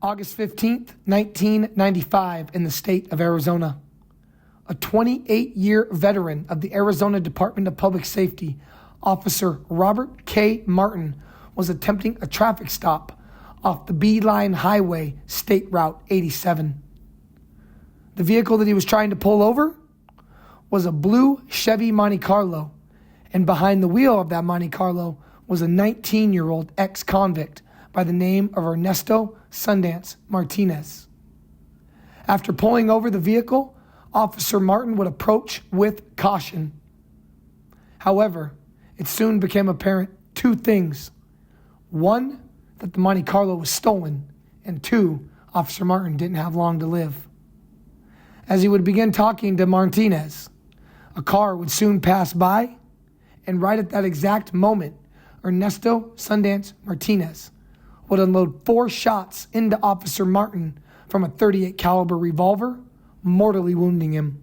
August 15th, 1995, in the state of Arizona. A 28-year veteran of the Arizona Department of Public Safety, Officer Robert K. Martin, was attempting a traffic stop off the Beeline Highway, State Route 87. The vehicle that he was trying to pull over was a blue Chevy Monte Carlo, and behind the wheel of that Monte Carlo was a 19-year-old ex-convict by the name of Ernesto Sundance Martinez. After pulling over the vehicle, Officer Martin would approach with caution. However, it soon became apparent two things. One, that the Monte Carlo was stolen, and two, Officer Martin didn't have long to live. As he would begin talking to Martinez, a car would soon pass by, and right at that exact moment, Ernesto Sundance Martinez would unload 4 shots into Officer Martin from a .38 caliber revolver, mortally wounding him.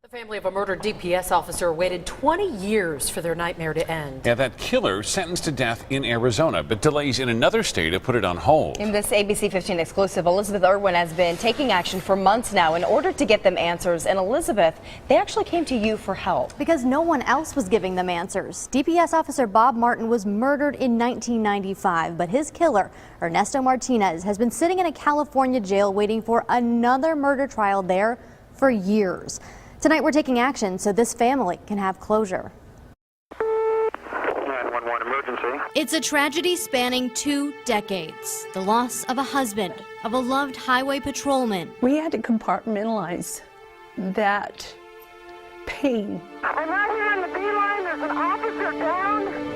The family of a murdered DPS officer waited 20 years for their nightmare to end. Yeah, that killer sentenced to death in Arizona, but delays in another state have put it on hold. In this ABC 15 exclusive, Elizabeth Irwin has been taking action for months now in order to get them answers. And Elizabeth, they actually came to you for help. Because no one else was giving them answers. DPS officer Bob Martin was murdered in 1995, but his killer, Ernesto Martinez, has been sitting in a California jail waiting for another murder trial there for years. Tonight we're taking action so this family can have closure. 911 emergency. It's a tragedy spanning 2 decades. The loss of a husband, of a loved highway patrolman. We had to compartmentalize that pain. I'm right here on the Beeline. There's an officer down.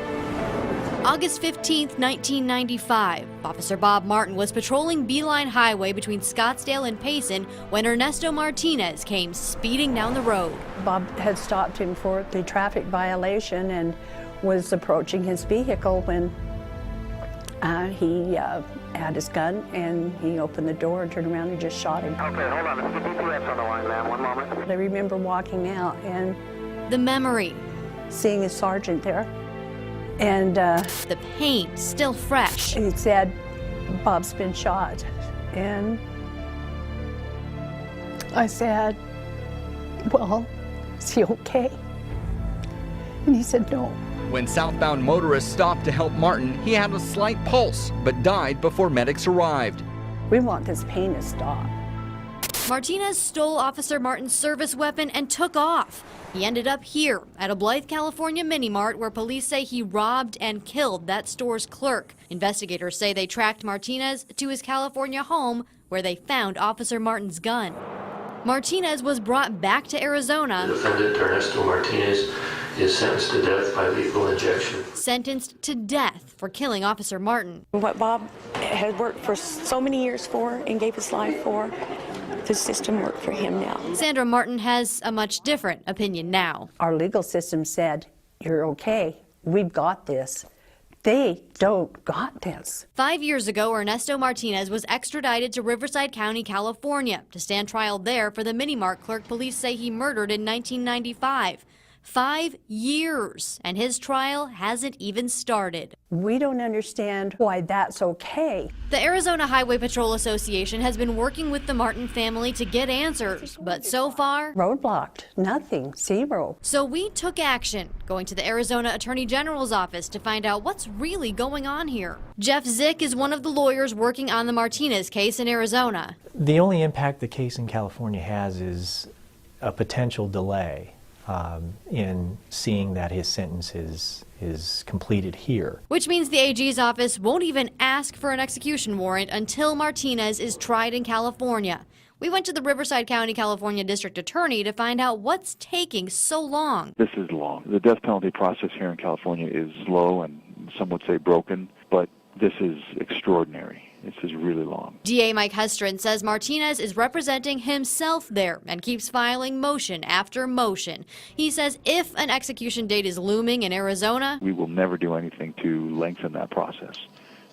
August 15th, 1995. Officer Bob Martin was patrolling Beeline Highway between Scottsdale and Payson when Ernesto Martinez came speeding down the road. Bob had stopped him for the traffic violation and was approaching his vehicle when he had his gun, and he opened the door and turned around and just shot him. Okay, hold on. Let's get DPS on the line, ma'am. One moment. I remember walking out and The memory, seeing a sergeant there, and the pain still fresh. he said, "Bob's been shot." And I said, "Well, is he okay?" And he said, "No." When southbound motorists stopped to help Martin, he had a slight pulse, but died before medics arrived. We want this pain to stop. Martinez stole Officer Martin's service weapon and took off. He ended up here at a Blythe, California mini-mart where police say he robbed and killed that store's clerk. Investigators say they tracked Martinez to his California home where they found Officer Martin's gun. Martinez was brought back to Arizona. The defendant, Ernesto Martinez, is sentenced to death by lethal injection. Sentenced to death for killing Officer Martin. What Bob had worked for so many years for and gave his life for, the system worked for him now. Sandra Martin has a much different opinion now. Our legal system said, "You're okay. We've got this." They don't got this. 5 years ago, Ernesto Martinez was extradited to Riverside County, California, to stand trial there for the mini-mart clerk police say he murdered in 1995. 5 years, and his trial hasn't even started. We don't understand why that's okay. The Arizona Highway Patrol Association has been working with the Martin family to get answers, but so far, Roadblocked, nothing, zero. so we took action, going to the Arizona Attorney General's office to find out what's really going on here. Jeff Zick is one of the lawyers working on the Martinez case in Arizona. The only impact the case in California has is a potential delay in seeing that his sentence is completed here. Which means the AG's office won't even ask for an execution warrant until Martinez is tried in California. We went to the Riverside County, California District Attorney to find out what's taking so long. This is long. The death penalty process here in California is slow and some would say broken, but this is extraordinary. This is really long. DA Mike Hestrin says Martinez is representing himself there and keeps filing motion after motion. He says if an execution date is looming in Arizona, we will never do anything to lengthen that process.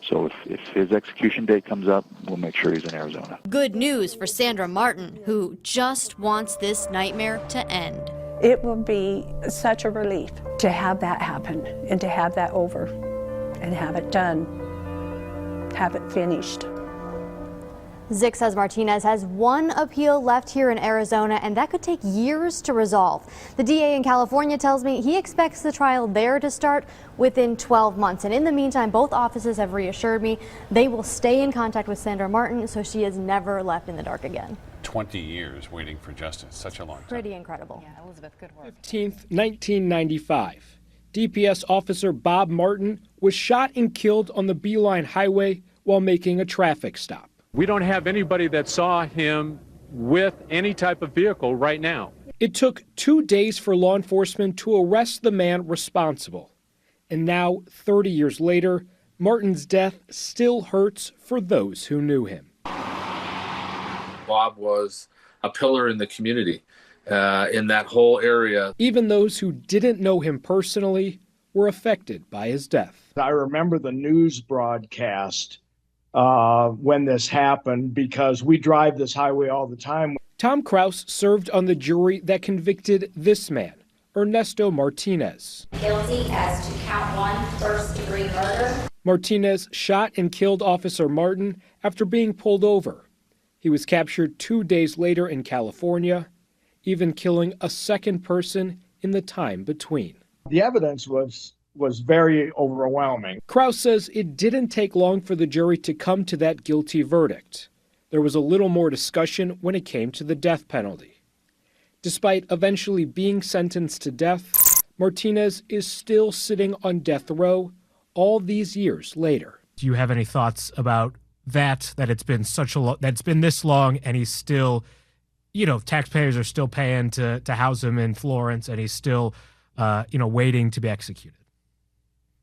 So if his execution date comes up, we'll make sure he's in Arizona. Good news for Sandra Martin, who just wants this nightmare to end. It will be such a relief to have that happen and to have that over and have it done, have it finished. Zick says Martinez has one appeal left here in Arizona, and that could take years to resolve. The DA in California tells me he expects the trial there to start within 12 months. And in the meantime, both offices have reassured me they will stay in contact with Sandra Martin so she is never left in the dark again. 20 years waiting for justice. Such a long time. Pretty incredible. Yeah, Elizabeth, good work. 15th, 1995. DPS officer Bob Martin was shot and killed on the Beeline Highway while making a traffic stop. We don't have anybody that saw him with any type of vehicle right now. It took 2 days for law enforcement to arrest the man responsible. And now, 30 years later, Martin's death still hurts for those who knew him. Bob was a pillar in the community, in that whole area. Even those who didn't know him personally were affected by his death. I remember the news broadcast when this happened because we drive this highway all the time. Tom Kraus served on the jury that convicted this man, Ernesto Martinez. Guilty as to count 1, first-degree murder. Martinez shot and killed Officer Martin after being pulled over. He was captured 2 days later in California, even killing a second person in the time between. The evidence was very overwhelming. Kraus says it didn't take long for the jury to come to that guilty verdict. There was a little more discussion when it came to the death penalty. Despite eventually being sentenced to death, Martinez is still sitting on death row all these years later. Do you have any thoughts about that it's been that's been this long and he's still, taxpayers are still paying to house him in Florence and he's still, waiting to be executed?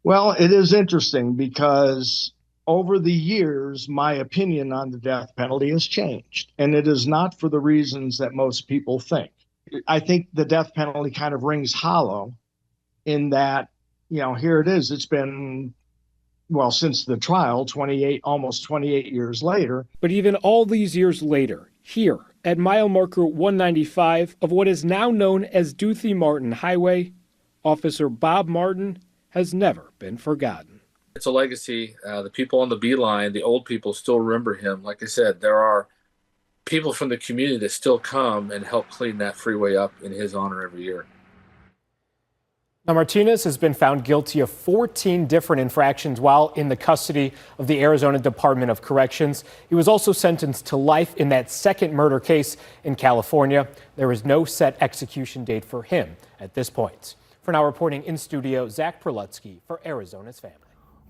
Well, it is interesting because over the years, my opinion on the death penalty has changed, and it is not for the reasons that most people think. I think the death penalty kind of rings hollow in that, here it is. It's been, since the trial, almost 28 years later. But even all these years later, here at mile marker 195 of what is now known as Duthie Martin Highway, Officer Bob Martin has never been forgotten. It's a legacy. The people on the Beeline, the old people, still remember him. Like I said, there are people from the community that still come and help clean that freeway up in his honor every year. Now, Martinez has been found guilty of 14 different infractions while in the custody of the Arizona Department of Corrections. He was also sentenced to life in that second murder case in California. There is no set execution date for him at this point. For now, reporting in studio, Zach Perlutsky for Arizona's Family.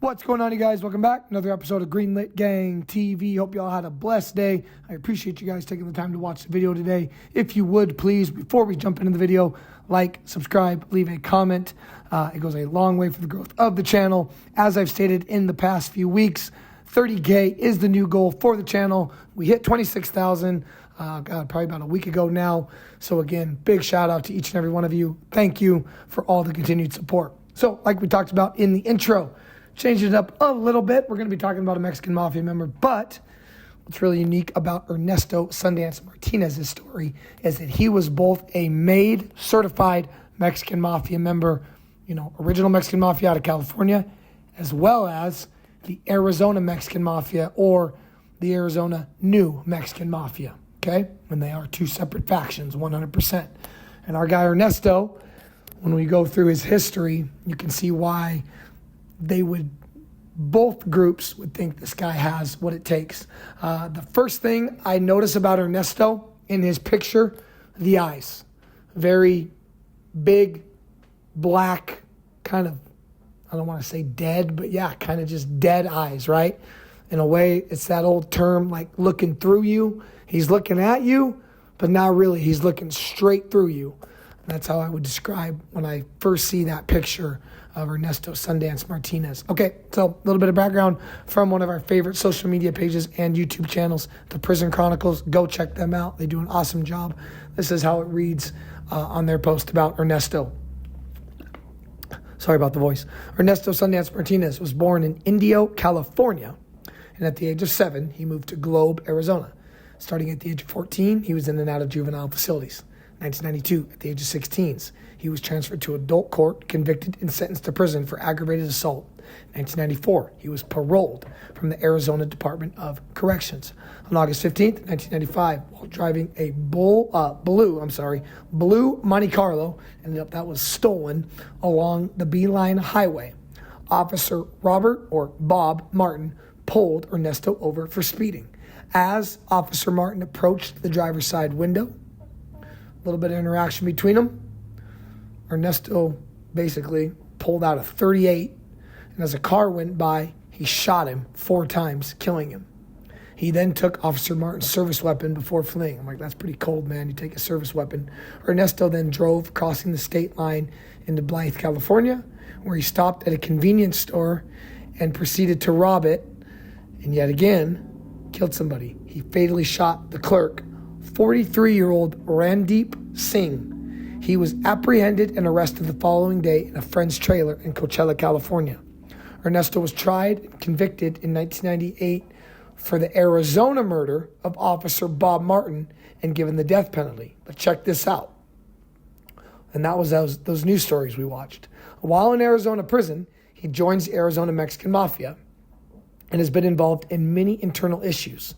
What's going on, you guys? Welcome back. Another episode of Greenlit Gang TV. Hope you all had a blessed day. I appreciate you guys taking the time to watch the video today. If you would, please, before we jump into the video, like, subscribe, leave a comment. It goes a long way for the growth of the channel. As I've stated in the past few weeks, 30K is the new goal for the channel. We hit 26,000. Probably about a week ago now. So again, big shout out to each and every one of you. Thank you for all the continued support. So like we talked about in the intro, changing it up a little bit. We're going to be talking about a Mexican Mafia member, but what's really unique about Ernesto Sundance Martinez's story is that he was both a made certified Mexican Mafia member, original Mexican Mafia out of California, as well as the Arizona Mexican Mafia or the Arizona New Mexican Mafia. Okay, and they are two separate factions, 100%. And our guy Ernesto, when we go through his history, you can see why both groups would think this guy has what it takes. The first thing I notice about Ernesto in his picture, the eyes. Very big, black, kind of, I don't want to say dead, but yeah, kind of just dead eyes, right? In a way, it's that old term, like looking through you. He's looking at you, but not really. He's looking straight through you. That's how I would describe when I first see that picture of Ernesto Sundance Martinez. Okay, so a little bit of background from one of our favorite social media pages and YouTube channels, the Prison Chronicles. Go check them out. They do an awesome job. This is how it reads on their post about Ernesto. Sorry about the voice. Ernesto Sundance Martinez was born in Indio, California, and at the age of 7, he moved to Globe, Arizona. Starting at the age of 14, he was in and out of juvenile facilities. 1992, at the age of 16, he was transferred to adult court, convicted, and sentenced to prison for aggravated assault. 1994, he was paroled from the Arizona Department of Corrections. On August 15th, 1995, while driving a blue Monte Carlo, that was stolen along the Beeline Highway, Officer Robert, or Bob, Martin pulled Ernesto over for speeding. As Officer Martin approached the driver's side window, a little bit of interaction between them, Ernesto basically pulled out a .38, and as a car went by, he shot him 4 times, killing him. He then took Officer Martin's service weapon before fleeing. I'm like, that's pretty cold, man. You take a service weapon. Ernesto then drove, crossing the state line into Blythe, California, where he stopped at a convenience store and proceeded to rob it, and yet again, killed somebody. He fatally shot the clerk, 43-year-old Randeep Singh. He was apprehended and arrested the following day in a friend's trailer in Coachella, California. Ernesto was tried and convicted in 1998 for the Arizona murder of Officer Bob Martin and given the death penalty. But check this out. And that was those news stories we watched. While in Arizona prison, he joins the Arizona Mexican Mafia and has been involved in many internal issues.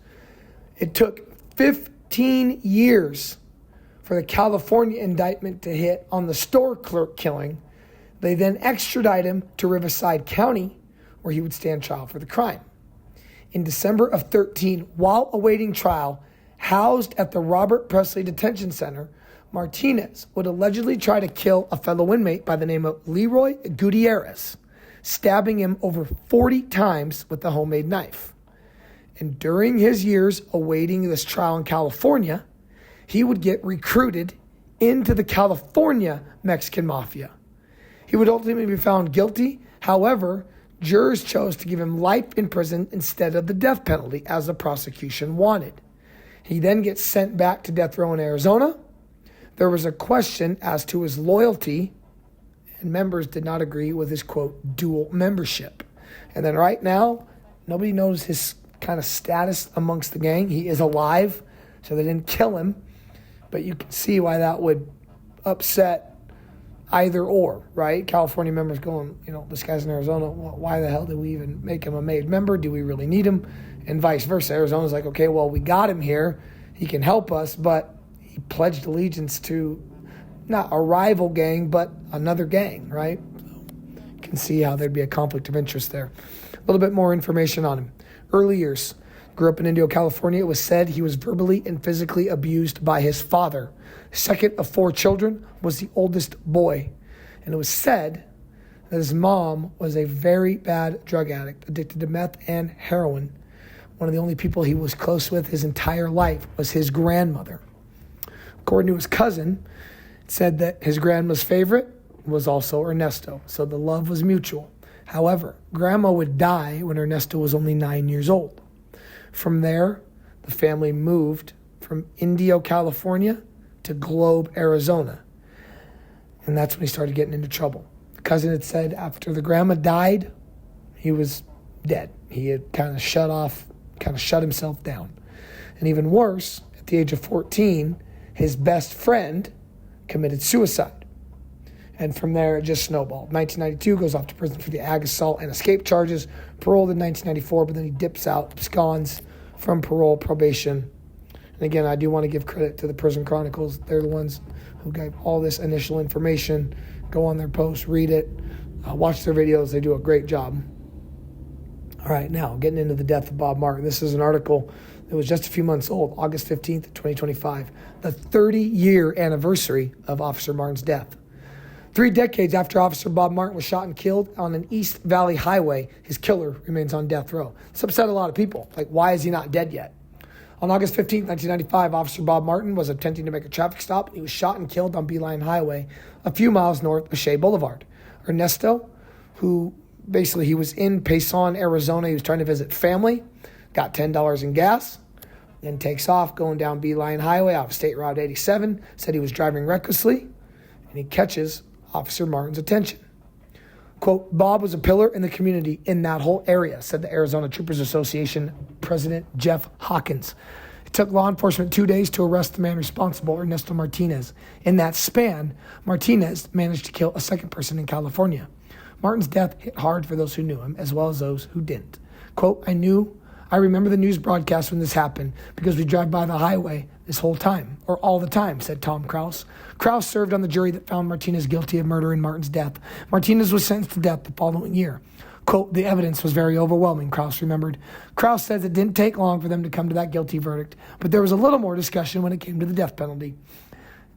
It took 15 years for the California indictment to hit on the store clerk killing. They then extradite him to Riverside County, where he would stand trial for the crime. In December of 2013, while awaiting trial, housed at the Robert Presley Detention Center, Martinez would allegedly try to kill a fellow inmate by the name of Leroy Gutierrez, stabbing him over 40 times with a homemade knife. And during his years awaiting this trial in California, he would get recruited into the California Mexican Mafia. He would ultimately be found guilty. However, jurors chose to give him life in prison instead of the death penalty, as the prosecution wanted. He then gets sent back to death row in Arizona. There was a question as to his loyalty, and members did not agree with his, quote, dual membership. And then right now, nobody knows his kind of status amongst the gang. He is alive, so they didn't kill him. But you can see why that would upset either or, right? California members going, this guy's in Arizona. Why the hell did we even make him a made member? Do we really need him? And vice versa. Arizona's like, okay, well, we got him here. He can help us, but he pledged allegiance to not a rival gang, but another gang, right? You can see how there'd be a conflict of interest there. A little bit more information on him. Early years. Grew up in Indio, California. It was said he was verbally and physically abused by his father. Second of 4 children, was the oldest boy. And it was said that his mom was a very bad drug addict, addicted to meth and heroin. One of the only people he was close with his entire life was his grandmother. According to his cousin, it said that his grandma's favorite was also Ernesto, so the love was mutual. However, grandma would die when Ernesto was only 9 years old. From there, the family moved from Indio, California to Globe, Arizona. And that's when he started getting into trouble. The cousin had said after the grandma died, he was dead. He had kind of shut himself down. And even worse, at the age of 14, his best friend committed suicide. And from there, it just snowballed. 1992, goes off to prison for the ag assault and escape charges. Paroled in 1994, but then he dips out, absconds from parole, probation. And again, I do want to give credit to the Prison Chronicles. They're the ones who gave all this initial information. Go on their posts, read it, watch their videos. They do a great job. All right, now, getting into the death of Bob Martin. This is an article that was just a few months old, August 15th, 2025. The 30-year anniversary of Officer Martin's death. 3 decades after Officer Bob Martin was shot and killed on an East Valley highway, his killer remains on death row. This upset a lot of people. Like, why is he not dead yet? On August 15, 1995, Officer Bob Martin was attempting to make a traffic stop. He was shot and killed on Beeline Highway, a few miles north of Shea Boulevard. Ernesto, who basically he was in Payson, Arizona. He was trying to visit family, got $10 in gas, then takes off going down Beeline Highway off State Route 87, said he was driving recklessly, and he catches Officer Martin's attention. Quote, Bob was a pillar in the community in that whole area, said the Arizona Troopers Association President Jeff Hawkins. It took law enforcement 2 days to arrest the man responsible, Ernesto Martinez. In that span, Martinez managed to kill a second person in California. Martin's death hit hard for those who knew him, as well as those who didn't. Quote, I remember the news broadcast when this happened because we drive by the highway this whole time, or all the time, said Tom Kraus. Kraus served on the jury that found Martinez guilty of murder in Martin's death. Martinez was sentenced to death the following year. Quote, the evidence was very overwhelming, Kraus remembered. Kraus says it didn't take long for them to come to that guilty verdict, but there was a little more discussion when it came to the death penalty.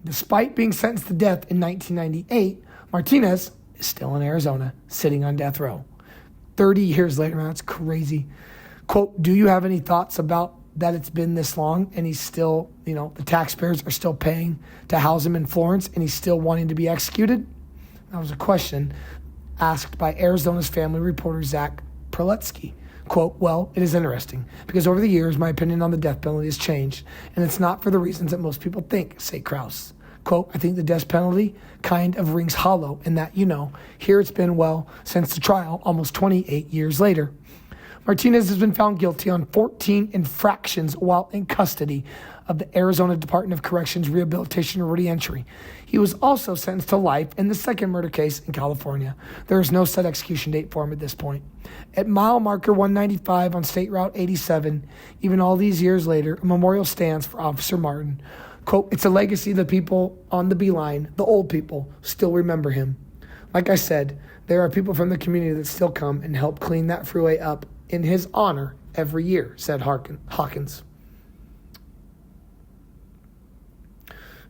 Despite being sentenced to death in 1998, Martinez is still in Arizona, sitting on death row. 30 years later, man, that's crazy. Quote, do you have any thoughts about that it's been this long and he's still, the taxpayers are still paying to house him in Florence and he's still wanting to be executed? That was a question asked by Arizona's family reporter Zach Preletsky. Quote, well, it is interesting because over the years, my opinion on the death penalty has changed and it's not for the reasons that most people think, say Kraus. Quote, I think the death penalty kind of rings hollow in that, here it's been, since the trial, almost 28 years later. Martinez has been found guilty on 14 infractions while in custody of the Arizona Department of Corrections Rehabilitation and Reentry. He was also sentenced to life in the second murder case in California. There is no set execution date for him at this point. At mile marker 195 on State Route 87, even all these years later, a memorial stands for Officer Martin. Quote, it's a legacy the people on the beeline, the old people, still remember him. Like I said, there are people from the community that still come and help clean that freeway up in his honor every year, said Hawkins.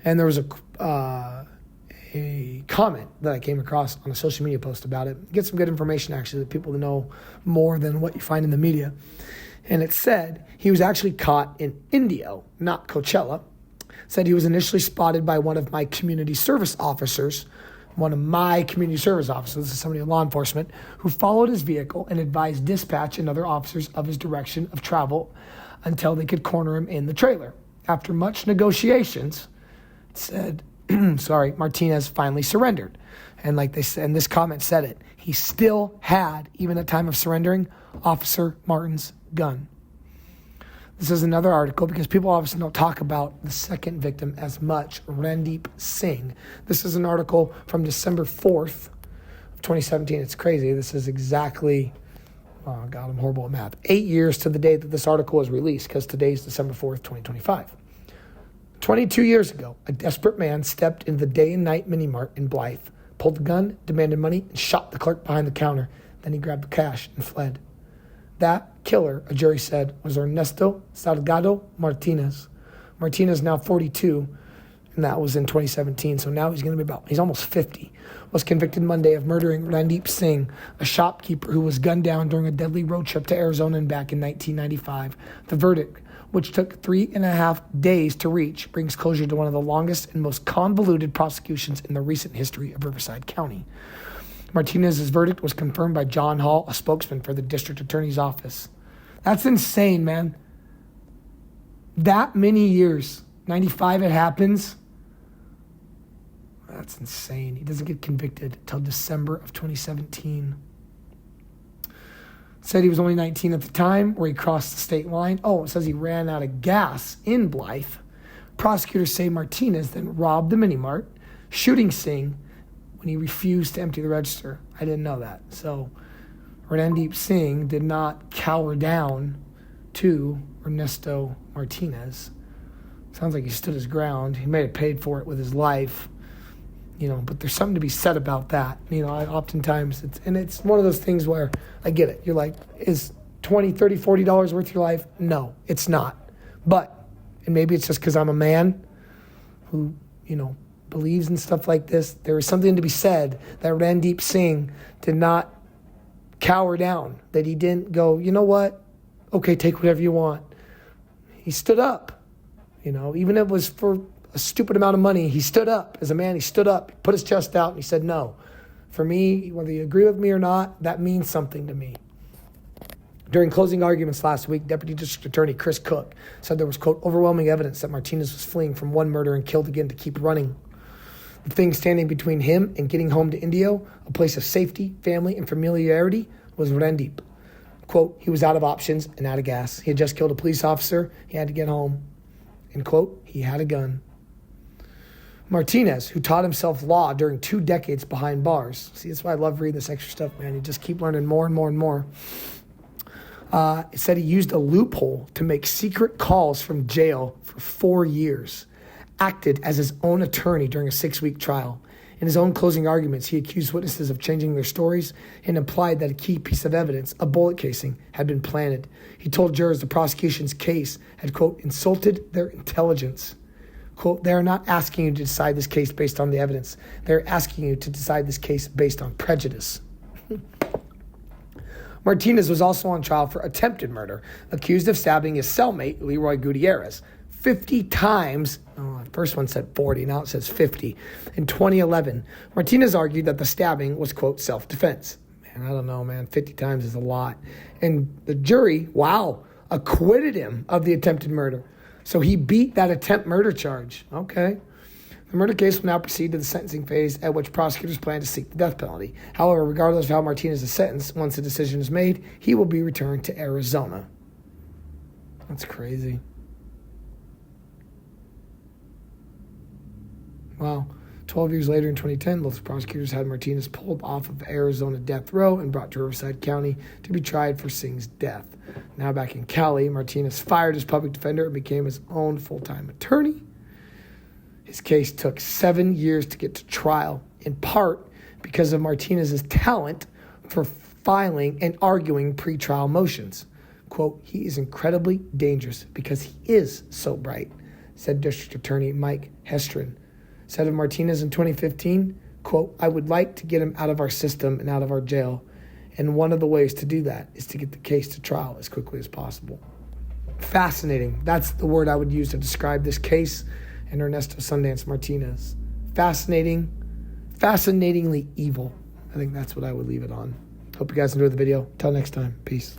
And there was a comment that I came across on a social media post about it. Get some good information, actually, that people know more than what you find in the media. And it said he was actually caught in Indio, not Coachella. Said he was initially spotted by one of my community service officers, this is somebody in law enforcement, who followed his vehicle and advised dispatch and other officers of his direction of travel until they could corner him in the trailer. After much negotiations, it said, Martinez finally surrendered. And like they said, and this comment said it, he still had, even at time of surrendering, Officer Martin's gun. This is another article because people obviously don't talk about the second victim as much, Randeep Singh. This is an article from December 4th of 2017. It's crazy. This is exactly, oh God, I'm horrible at math, 8 years to the date that this article was released because today's December 4th, 2025. 22 years ago, a desperate man stepped into the day and night mini-mart in Blythe, pulled the gun, demanded money, and shot the clerk behind the counter. Then he grabbed the cash and fled. That killer, a jury said, was Ernesto Salgado Martinez. Martinez, now 42, and that was in 2017. So now he's almost 50. Was convicted Monday of murdering Randeep Singh, a shopkeeper who was gunned down during a deadly road trip to Arizona and back in 1995. The verdict, which took 3.5 days to reach, brings closure to one of the longest and most convoluted prosecutions in the recent history of Riverside County. Martinez's verdict was confirmed by John Hall, a spokesman for the district attorney's office. That's insane, man. That many years. 95 it happens. That's insane. He doesn't get convicted until December of 2017. Said he was only 19 at the time, where he crossed the state line. Oh, it says he ran out of gas in Blythe. Prosecutors say Martinez then robbed the mini-mart, shooting Singh when he refused to empty the register. I didn't know that. So Randeep Singh did not cower down to Ernesto Martinez. Sounds like he stood his ground. He may have paid for it with his life, but there's something to be said about that. Oftentimes it's one of those things where I get it. You're like, is $20, $30, $40 worth your life? No, it's not. But, and maybe it's just because I'm a man who, believes in stuff like this. There is something to be said that Randeep Singh did not cower down, that he didn't go, you know what? Okay, take whatever you want. He stood up, even if it was for a stupid amount of money. He stood up. As a man, he stood up, he put his chest out, and he said, no. For me, whether you agree with me or not, that means something to me. During closing arguments last week, Deputy District Attorney Chris Cook said there was, quote, overwhelming evidence that Martinez was fleeing from one murder and killed again to keep running. The thing standing between him and getting home to Indio, a place of safety, family, and familiarity, was Randeep. Quote, he was out of options and out of gas. He had just killed a police officer. He had to get home. and, quote, he had a gun. Martinez, who taught himself law during 2 decades behind bars. See, that's why I love reading this extra stuff, man. You just keep learning more and more and more. It said he used a loophole to make secret calls from jail for 4 years, acted as his own attorney during a 6-week trial. In his own closing arguments, he accused witnesses of changing their stories and implied that a key piece of evidence, a bullet casing, had been planted. He told jurors the prosecution's case had, quote, insulted their intelligence. Quote, they are not asking you to decide this case based on the evidence. They're asking you to decide this case based on prejudice. Martinez was also on trial for attempted murder, accused of stabbing his cellmate, Leroy Gutierrez, 50 times. Oh, the first one said 40, now it says 50. In 2011, Martinez argued that the stabbing was, quote, self-defense. Man, I don't know, man. 50 times is a lot. And the jury, acquitted him of the attempted murder. So he beat that attempt murder charge. Okay. The murder case will now proceed to the sentencing phase, at which prosecutors plan to seek the death penalty. However, regardless of how Martinez is sentenced, once a decision is made, he will be returned to Arizona. That's crazy. Wow. 12 years later in 2010, local prosecutors had Martinez pulled off of Arizona death row and brought to Riverside County to be tried for Singh's death. Now back in Cali, Martinez fired his public defender and became his own full-time attorney. His case took 7 years to get to trial, in part because of Martinez's talent for filing and arguing pretrial motions. Quote, he is incredibly dangerous because he is so bright, said District Attorney Mike Hestrin. Said of Martinez in 2015, quote, I would like to get him out of our system and out of our jail. And one of the ways to do that is to get the case to trial as quickly as possible. Fascinating. That's the word I would use to describe this case and Ernesto Sundance Martinez. Fascinating, fascinatingly evil. I think that's what I would leave it on. Hope you guys enjoyed the video. Till next time. Peace.